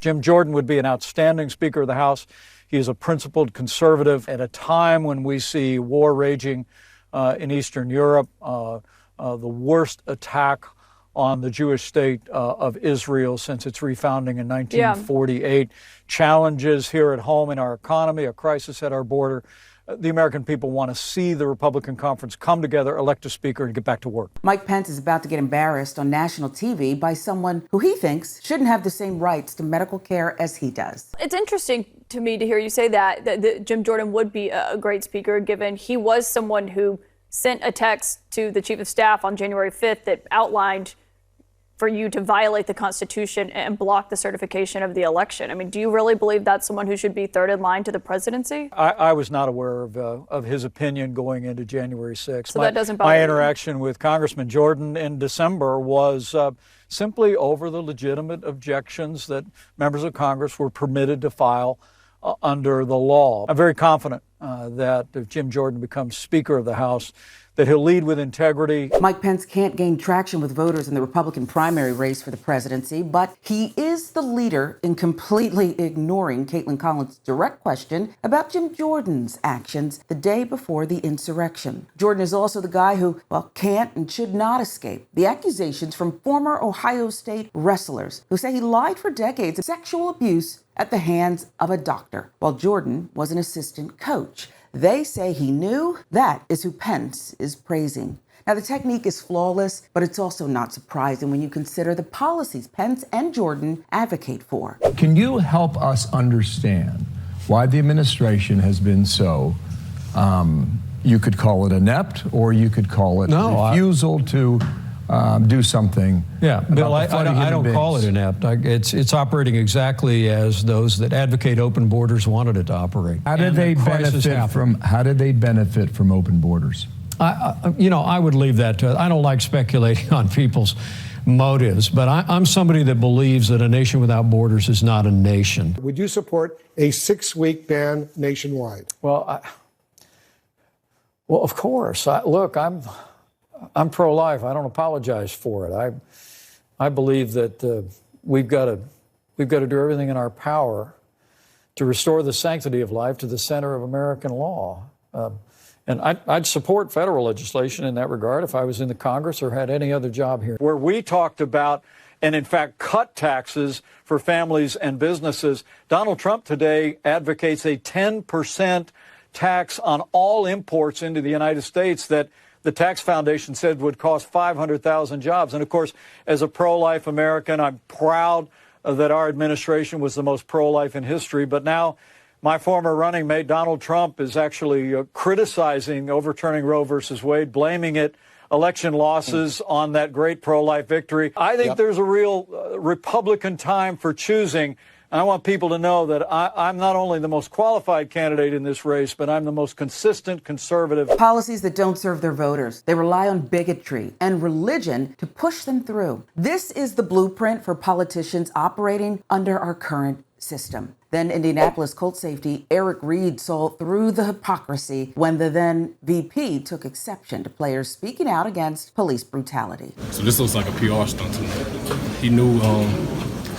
Jim Jordan would be an outstanding Speaker of the House. He is a principled conservative at a time when we see war raging in Eastern Europe, the worst attack on the Jewish state of Israel since its refounding in 1948, challenges here at home in our economy, a crisis at our border. The American people want to see the Republican conference come together, elect a speaker, and get back to work. Mike Pence is about to get embarrassed on national TV by someone who he thinks shouldn't have the same rights to medical care as he does. It's interesting to me to hear you say that Jim Jordan would be a great speaker, given he was someone who sent a text to the chief of staff on January 5th that outlined for you to violate the Constitution and block the certification of the election. I mean, do you really believe that's someone who should be third in line to the presidency? I was not aware of his opinion going into January 6th. So that doesn't bother my you? interaction with Congressman Jordan in December was simply over the legitimate objections that members of Congress were permitted to file under the law. I'm very confident that if Jim Jordan becomes Speaker of the House, that he'll lead with integrity. Mike Pence can't gain traction with voters in the Republican primary race for the presidency, but he is the leader in completely ignoring Kaitlin Collins' direct question about Jim Jordan's actions the day before the insurrection. Jordan is also the guy who, can't and should not escape the accusations from former Ohio State wrestlers who say he lied for decades of sexual abuse at the hands of a doctor, while Jordan was an assistant coach. They say he knew. That is who Pence is praising. Now, the technique is flawless, but it's also not surprising when you consider the policies Pence and Jordan advocate for. Can you help us understand why the administration has been so, you could call it inept, or you could call it refusal to do something? Yeah, Bill, I don't call it inept. It's operating exactly as those that advocate open borders wanted it to operate. How did they benefit from open borders? I would leave that to, I don't like speculating on people's motives, but I'm somebody that believes that a nation without borders is not a nation. Would you support a 6-week ban nationwide? Well, of course. Look, I'm pro-life. I don't apologize for it. I believe that we've got to do everything in our power to restore the sanctity of life to the center of American law. And I'd support federal legislation in that regard if I was in the Congress or had any other job here. Where we talked about and, in fact, cut taxes for families and businesses, Donald Trump today advocates a 10% tax on all imports into the United States that the Tax Foundation said would cost 500,000 jobs. And, of course, as a pro-life American, I'm proud that our administration was the most pro-life in history. But now my former running mate, Donald Trump, is actually criticizing overturning Roe versus Wade, blaming election losses on that great pro-life victory. I think there's a real Republican time for choosing. And I want people to know that I'm not only the most qualified candidate in this race, but I'm the most consistent conservative. Policies that don't serve their voters. They rely on bigotry and religion to push them through. This is the blueprint for politicians operating under our current system. Then Indianapolis Colt safety Sharon Reed saw through the hypocrisy when the then VP took exception to players speaking out against police brutality. So this looks like a PR stunt to me. He knew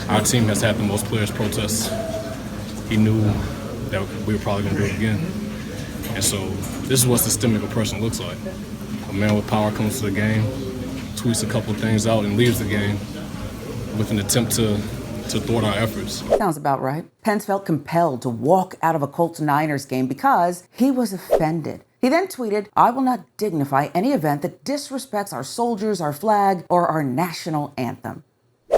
our team has had the most players protests. He knew that we were probably going to do it again. And so this is what systemic oppression looks like. A man with power comes to the game, tweets a couple of things out, and leaves the game with an attempt to thwart our efforts. Sounds about right. Pence felt compelled to walk out of a Colts-Niners game because he was offended. He then tweeted, "I will not dignify any event that disrespects our soldiers, our flag, or our national anthem."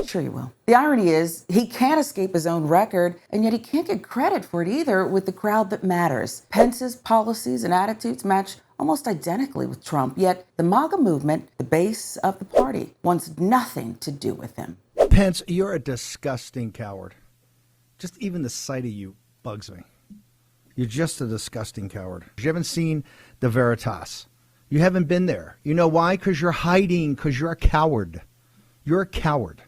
Sure you will. The irony is he can't escape his own record, and yet he can't get credit for it either with the crowd that matters. Pence's policies and attitudes match almost identically with Trump, yet the MAGA movement, the base of the party, wants nothing to do with him. Pence, you're a disgusting coward. Just even the sight of you bugs me. You're just a disgusting coward. You haven't seen the Veritas. You haven't been there. You know why? Because you're hiding, because you're a coward. You're a coward.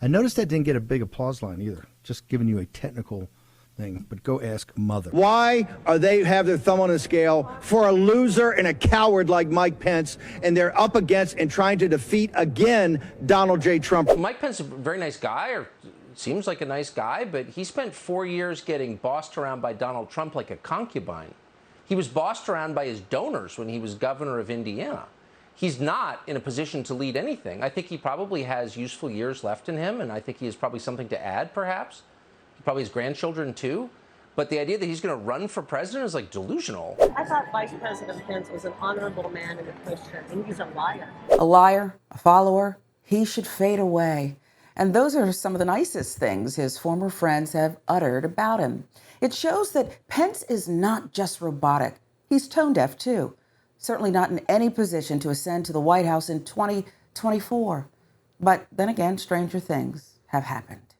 I noticed that didn't get a big applause line either. Just giving you a technical thing, but go ask Mother. Why are they have their thumb on the scale for a loser and a coward like Mike Pence, and they're up against and trying to defeat again Donald J. Trump? Mike Pence is a very nice guy, or seems like a nice guy, but he spent 4 years getting bossed around by Donald Trump like a concubine. He was bossed around by his donors when he was governor of Indiana. He's not in a position to lead anything. I think he probably has useful years left in him, and I think he has probably something to add, perhaps. He probably has grandchildren, too. But the idea that he's going to run for president is like delusional. I thought Vice President Pence was an honorable man and a Christian, and he's a liar. A liar, a follower, he should fade away. And those are some of the nicest things his former friends have uttered about him. It shows that Pence is not just robotic. He's tone deaf, too. Certainly not in any position to ascend to the White House in 2024. But then again, stranger things have happened.